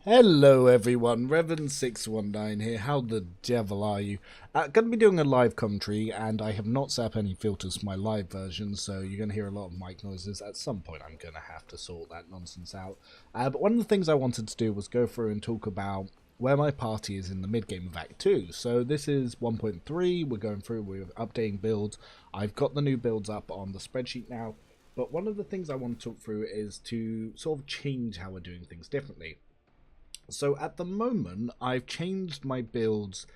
Hello everyone, Revan619 here. How the devil are you? Going to be doing a live commentary, and I have not set up any filters for my live version, so you're going to hear a lot of mic noises. At some point I'm going to have to sort that nonsense out. But one of the things I wanted to do was go through and talk about where my party is in the mid-game of Act 2. So this is 1.3, we're going through, we're updating builds. I've got the new builds up on the spreadsheet now, but one of the things I want to talk through is to sort of change how we're doing things differently. So at the moment, I've changed my builds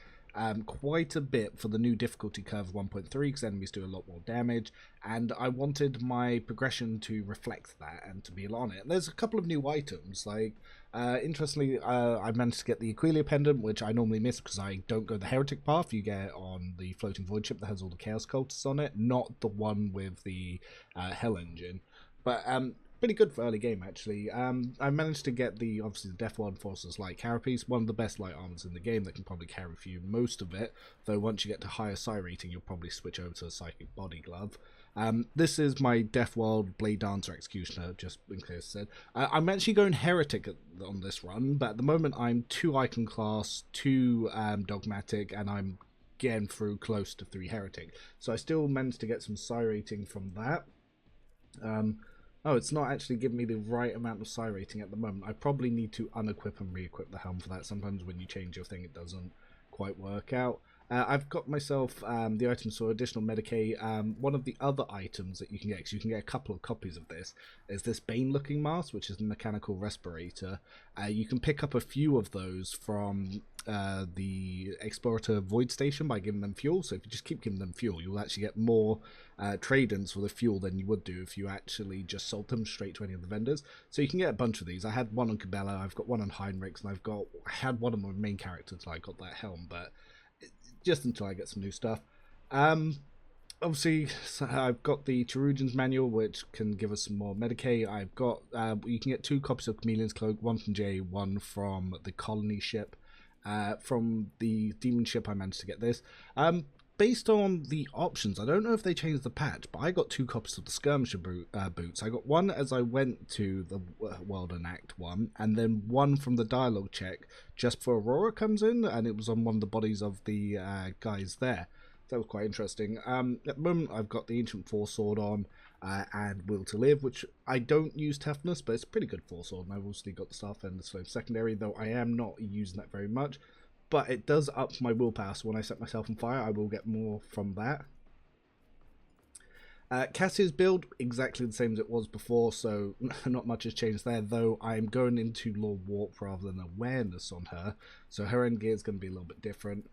quite a bit for the new difficulty curve 1.3 because enemies do a lot more damage, and I wanted my progression to reflect that and to be on it. And there's a couple of new items, like interestingly, I managed to get the Aquila pendant, which I normally miss because I don't go the heretic path. You get it on the floating void ship that has all the chaos cultists on it, not the one with the hell engine. But pretty good for early game actually. I managed to get obviously the Death World Forces light carapace, one of the best light armors in the game that can probably carry for you most of it, though once you get to higher psi rating you'll probably switch over to a psychic body glove. This is my Death World Blade Dancer Executioner, just in case I said. I'm actually going Heretic on this run, but at the moment I'm 2 Icon Class, 2 Dogmatic, and I'm getting through close to 3 Heretic. So I still managed to get some psi rating from that. Oh, it's not actually giving me the right amount of psi rating at the moment. I probably need to unequip and re-equip the helm for that. Sometimes when you change your thing, it doesn't quite work out. I've got myself the items for additional Medicaid. One of the other items that you can get, because you can get a couple of copies of this, is this Bane-looking mask, which is a mechanical respirator. You can pick up a few of those from the Explorator Void Station by giving them fuel. So if you just keep giving them fuel, you'll actually get more trade-ins for the fuel than you would do if you actually just sold them straight to any of the vendors. So you can get a bunch of these. I had one on Cabela, I've got one on Heinrichs, and I had one of my main characters until I got that helm, but just until I get some new stuff. Obviously, so I've got the Cherugian's Manual, which can give us some more Medicaid. I've got, you can get 2 copies of Chameleon's Cloak, one from J, one from the Colony ship. From the Demon ship, I managed to get this. Based on the options, I don't know if they changed the patch, but I got 2 copies of the Skirmisher boots. I got one as I went to the World and Act 1, and then one from the dialogue check just before Aurora comes in, and it was on one of the bodies of the guys there. That was quite interesting. At the moment, I've got the Ancient Force Sword on, and Will to Live, which I don't use toughness, but it's a pretty good Force Sword, and I've also got the Staff and the Slave Secondary, though I am not using that very much. But it does up my willpower, so when I set myself on fire, I will get more from that. Cassie's build, exactly the same as it was before, so not much has changed there, though I'm going into Lord Warp rather than Awareness on her, so her end gear is going to be a little bit different.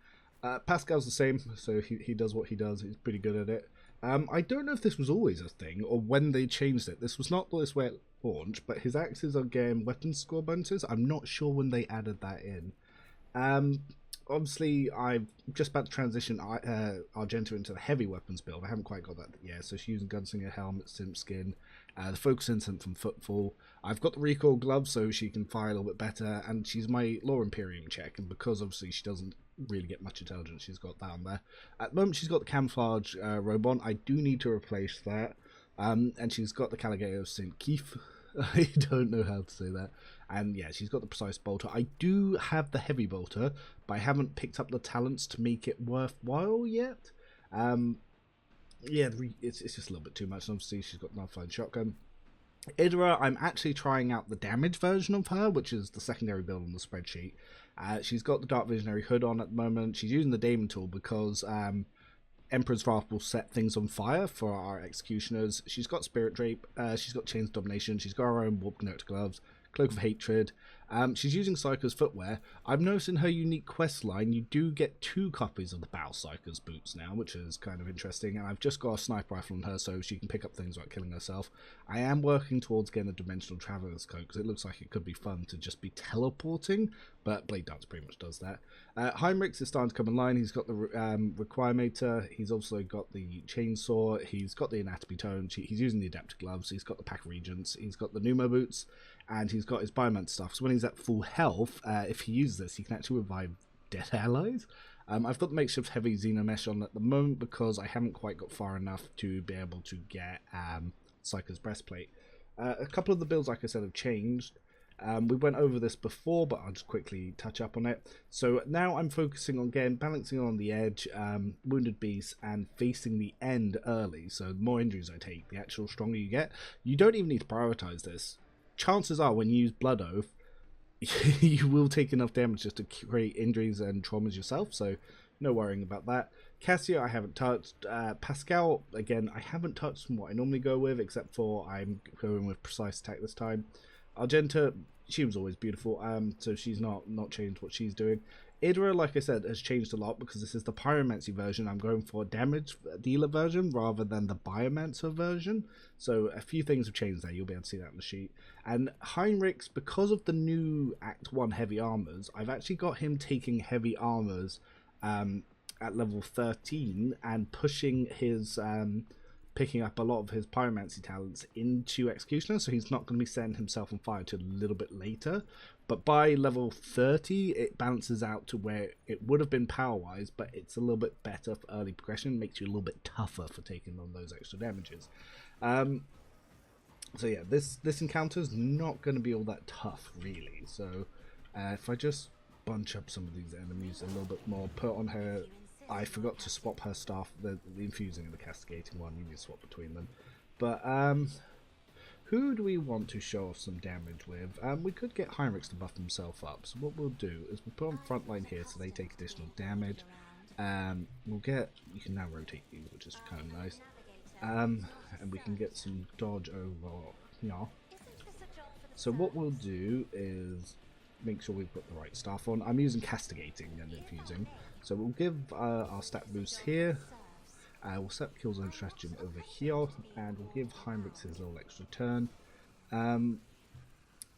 Pascal's the same, so he does what he does, he's pretty good at it. I don't know if this was always a thing, or when they changed it. This was not this way at launch, but his axes are getting weapon score bonuses. I'm not sure when they added that in. Obviously, I'm just about to transition Argenta into the heavy weapons build. I haven't quite got that yet, so she's using Gunslinger Helmet, Simp Skin, the Focus Instant from Footfall. I've got the Recoil Gloves, so she can fire a little bit better, and she's my Law Imperium check, and because obviously she doesn't really get much intelligence, she's got that on there. At the moment, she's got the Camouflage Robon. I do need to replace that, and she's got the Caligator of St. Keith. I don't know how to say that. And yeah, she's got the Precise Bolter. I do have the Heavy Bolter, but I haven't picked up the talents to make it worthwhile yet. Yeah, it's just a little bit too much. Obviously, she's got the Flying Shotgun. Idra, I'm actually trying out the damage version of her, which is the secondary build on the spreadsheet. She's got the Dark Visionary Hood on at the moment. She's using the Daemon tool because Emperor's Wrath will set things on fire for our executioners. She's got Spirit Drape, she's got Chains of Domination, she's got her own Warp Note Gloves, Cloak of Hatred. She's using Psycho's Footwear. I've noticed in her unique quest line you do get 2 copies of the Battle Psycho's boots now, which is kind of interesting, and I've just got a sniper rifle on her so she can pick up things without killing herself. I am working towards getting a Dimensional Traveler's Coat because it looks like it could be fun to just be teleporting, but Blade Dance pretty much does that. Heinrichs is starting to come in line. He's got the Requiremator, he's also got the Chainsaw, he's got the Anatomy Tone, he's using the Adapter Gloves, he's got the Pack Regents, he's got the Pneumo Boots, and he's got his Bioman stuff. So when he's at full health, if he uses this, he can actually revive dead allies. I've got the makeshift heavy Xenomesh on at the moment because I haven't quite got far enough to be able to get Psycho's Breastplate. A couple of the builds, like I said, have changed. We went over this before, but I'll just quickly touch up on it. So now I'm focusing on, again, balancing on the edge, wounded beasts, and facing the end early. So the more injuries I take, the actual stronger you get. You don't even need to prioritize this. Chances are, when you use Blood Oath, you will take enough damage just to create injuries and traumas yourself, so no worrying about that. Cassia I haven't touched. Pascal, again, I haven't touched from what I normally go with, except for I'm going with precise attack this time. Argenta, she was always beautiful, so she's not changed what she's doing. Idra, like I said, has changed a lot because this is the Pyromancy version. I'm going for a damage dealer version rather than the Biomancer version. So a few things have changed there. You'll be able to see that on the sheet. And Heinrichs, because of the new Act 1 heavy armors, I've actually got him taking heavy armors at level 13 and pushing his... picking up a lot of his pyromancy talents into Executioner, so he's not going to be setting himself on fire till a little bit later. But by level 30, it balances out to where it would have been power-wise, but it's a little bit better for early progression, makes you a little bit tougher for taking on those extra damages. So yeah, this encounter is not going to be all that tough, really. So if I just bunch up some of these enemies a little bit more, put on her... I forgot to swap her staff, the infusing and the castigating one. You need to swap between them. But who do we want to show off some damage with? We could get Heinrichs to buff himself up. So what we'll do is we'll put on frontline here so they take additional damage. We'll get... You can now rotate these, which is kind of nice. And we can get some dodge over here. So what we'll do is make sure we've got the right staff on. I'm using castigating and infusing. So we'll give our stat boost here, we'll set Killzone Stratagem over here, and we'll give Heinrichs his little extra turn. And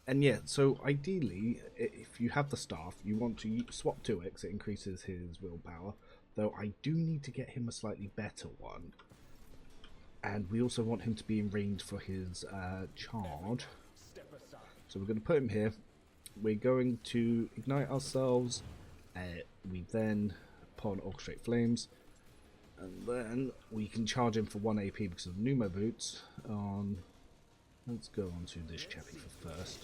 yeah, so ideally, if you have the staff, you want to swap to it, because it increases his willpower, though I do need to get him a slightly better one. And we also want him to be in range for his charge. So we're going to put him here. We're going to ignite ourselves. We then put on Orchestrate Flames, and then we can charge him for 1 AP because of Pneumo Boots. Let's go on to this chappie for first.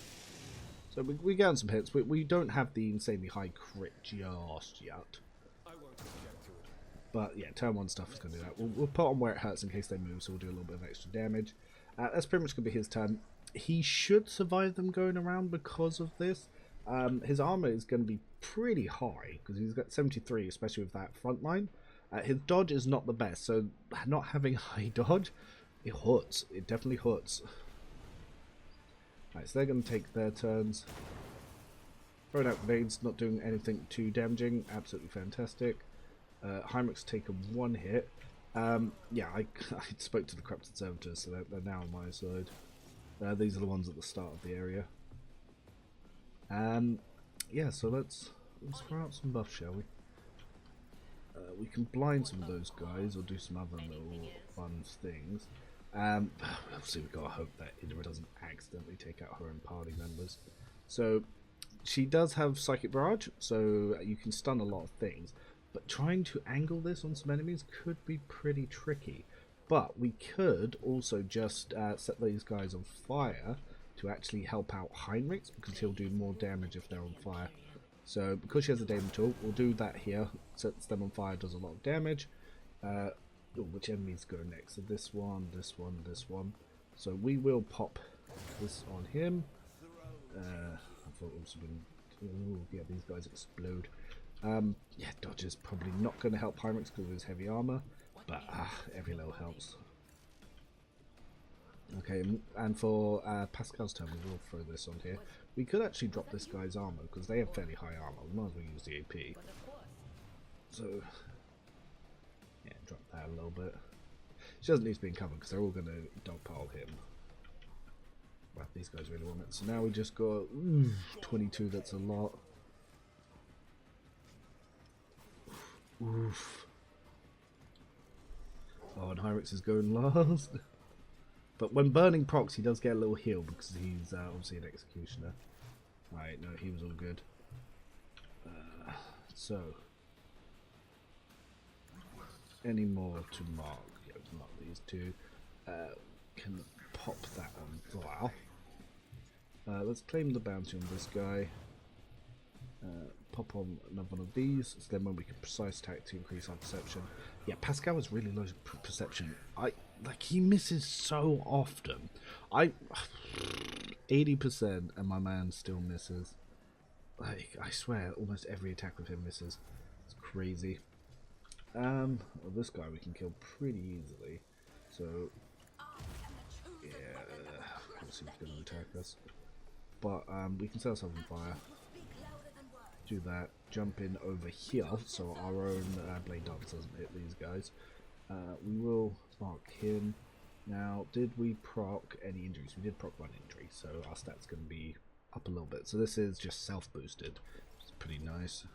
So we get on some hits. We don't have the insanely high crit just yet. But yeah, turn 1 stuff is going to do that. We'll put on where it hurts in case they move, so we'll do a little bit of extra damage. That's pretty much going to be his turn. He should survive them going around because of this. His armor is going to be pretty high because he's got 73, especially with that front line. His dodge is not the best, so not having high dodge, it hurts. It definitely hurts. Right, so they're going to take their turns. Throwing out grenades, not doing anything too damaging. Absolutely fantastic. Heinrichs take a 1 hit. Yeah, I spoke to the corrupted servitors, so they're now on my side. These are the ones at the start of the area. Yeah, so let's throw out some buffs, shall we? We can blind some of those guys or do some other little fun things. Obviously we've got to hope that Idra doesn't accidentally take out her own party members. So she does have Psychic Barrage, so you can stun a lot of things. But trying to angle this on some enemies could be pretty tricky. But we could also just set these guys on fire to actually help out Heinrichs, because he'll do more damage if they're on fire. So because she has a Daemon tool, we'll do that here. Sets them on fire, does a lot of damage. Which enemies go next? So this one, this one, this one. So we will pop this on him. I thought it was been... Ooh, yeah, these guys explode. Yeah, dodge is probably not going to help Heinrichs because of his heavy armor, but every little helps. Okay, and for Pascal's turn, we will throw this on here. We could actually drop this guy's armor because they have fairly high armor. We might as well use the AP. So, yeah, drop that a little bit. She doesn't need to be in cover because they're all going to dogpile him. Well, these guys really want it. So now we just got 22. That's a lot. Oof. Oh, and Heinrichs is going last. But when burning procs, he does get a little heal because he's obviously an executioner. Right, no, he was all good. So, any more to mark? Yeah, we can mark these two. Can pop that on file. Let's claim the bounty on this guy. Pop on another one of these. So then when we can precise attack to increase our perception. Yeah, Pascal is really low perception. He misses so often. 80% and my man still misses. Like, I swear, almost every attack with him misses. It's crazy. Well, this guy we can kill pretty easily. So, yeah, let's see if he's going to attack us. But we can set ourselves on fire. Do that. Jump in over here, so our own blade dance doesn't hit these guys. We will mark him. Now, did we proc any injuries? We did proc one injury, so our stats going to be up a little bit. So this is just self-boosted. It's pretty nice.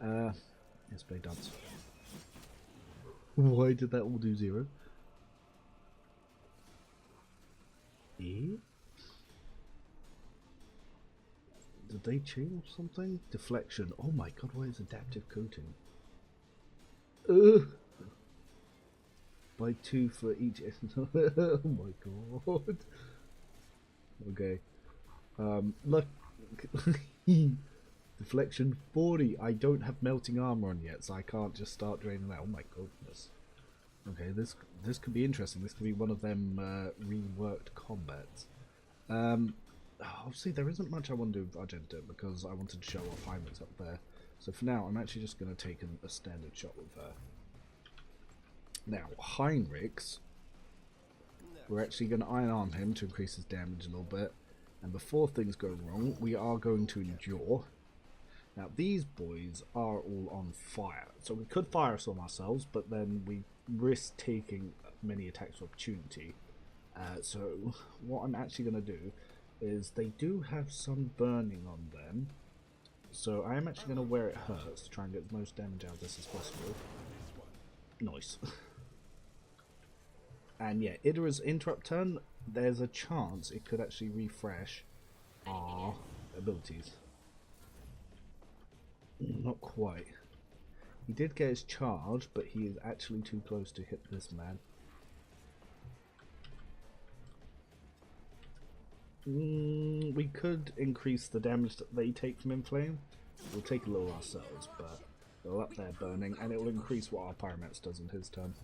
Let's play dance. Why did that all do 0? Eh? Did they change something? Deflection. Oh my god, why is adaptive coating? By 2 for each. Oh my god. Okay. Look. Deflection 40. I don't have melting armor on yet, so I can't just start draining that. Oh my goodness. Okay, this could be interesting. This could be one of them reworked combats. Obviously, there isn't much I want to do with Argenta because I wanted to show off Heinrich's up there. So for now, I'm actually just going to take a standard shot with her. Now, Heinrich's, we're actually going to iron arm him to increase his damage a little bit. And before things go wrong, we are going to endure. Now, these boys are all on fire. So we could fire some ourselves, but then we risk taking many attacks of opportunity. So what I'm actually going to do is they do have some burning on them. So I am actually going to wear it hurts to try and get the most damage out of this as possible. Nice. And yeah, Idra's interrupt turn, there's a chance it could actually refresh our abilities. Not quite. He did get his charge, but he is actually too close to hit this man. We could increase the damage that they take from Inflame. We'll take a little ourselves, but they'll up their burning, and it will increase what our Pyromancer does in his turn.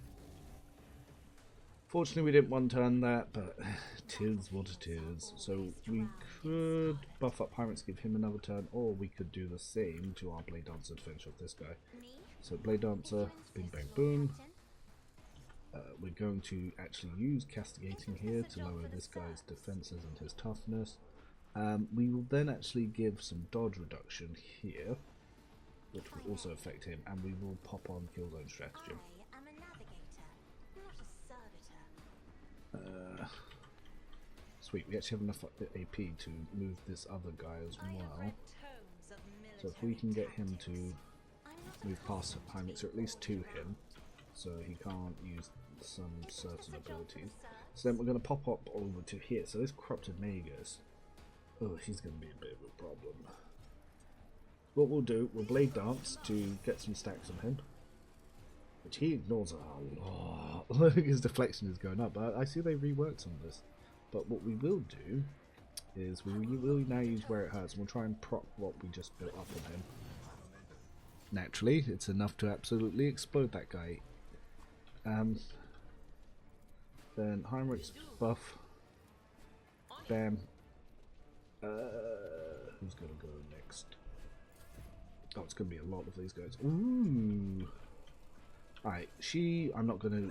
Fortunately, we didn't one turn that, but tis what it is. So we could buff up Pyromancer, give him another turn, or we could do the same to our Blade Dancer to finish off this guy. So Blade Dancer, bing bang boom. We're going to actually use Castigating here to lower this guy's defenses and his toughness. We will then actually give some dodge reduction here, which will also affect him, and we will pop on Kill Zone Stratagem. Sweet, we actually have enough AP to move this other guy as well. So if we can get him to move past Heinrich, or at least to him, so he can't use some certain abilities. So then we're going to pop up over to here. So this Corrupted Magus, oh, he's going to be a bit of a problem. What we'll do, we'll Blade Dance to get some stacks on him, which he ignores a lot. His deflection is going up, but I see they reworked some of this. But what we will do is we will now use Where It Hurts, and we'll try and proc what we just built up on him. Naturally, it's enough to absolutely explode that guy. Then Heinrich's buff. Bam. Who's gonna go next? Oh, it's gonna be a lot of these guys. Ooh. Alright, I'm not gonna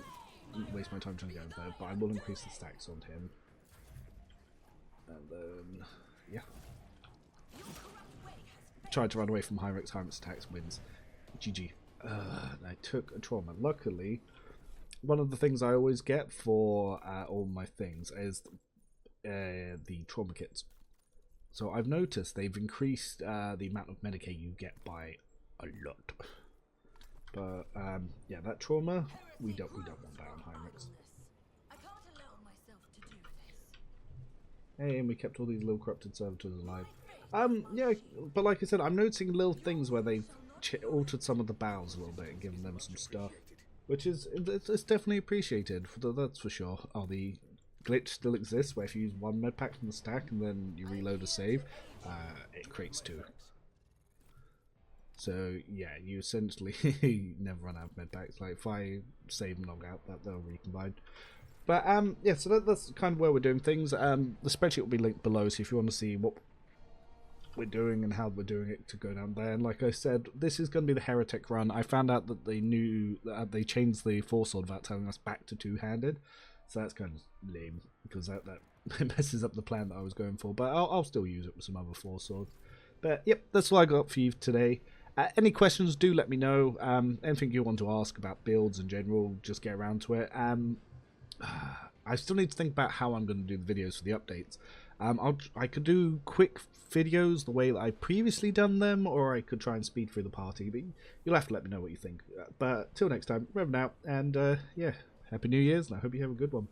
waste my time trying to get over there, but I will increase the stacks on him. And then, yeah. Tried to run away from Heinrich's attacks, wins. GG. I took a trauma. Luckily, one of the things I always get for all my things is the trauma kits. So I've noticed they've increased the amount of Medicaid you get by a lot. But yeah, that trauma, we don't want that on Heinrich's. Hey, and we kept all these little corrupted servitors alive. Yeah, but like I said, I'm noticing little things where they've altered some of the bows a little bit and given them some stuff, which is it's definitely appreciated. That's for sure. Oh, the glitch still exists where if you use one med pack from the stack and then you reload a save, it creates two. So yeah, you essentially never run out of med packs. Like if I save and log out, they'll recombine. But yeah, so that's kind of where we're doing things. The spreadsheet will be linked below, so if you want to see what we're doing and how we're doing it, to go down there. And like I said, this is going to be the Heretic run. I found out that they changed the Force Sword without telling us back to two-handed, so that's kind of lame because that messes up the plan that I was going for. But I'll still use it with some other Force Swords. But yep, that's all I got for you today. Any questions, do let me know. Anything you want to ask about builds in general, just get around to it. I still need to think about how I'm going to do the videos for the updates. I could do quick videos the way that I previously done them, or I could try and speed through the party, but you'll have to let me know what you think. But till next time, Revan out, and yeah, Happy New Year's, and I hope you have a good one.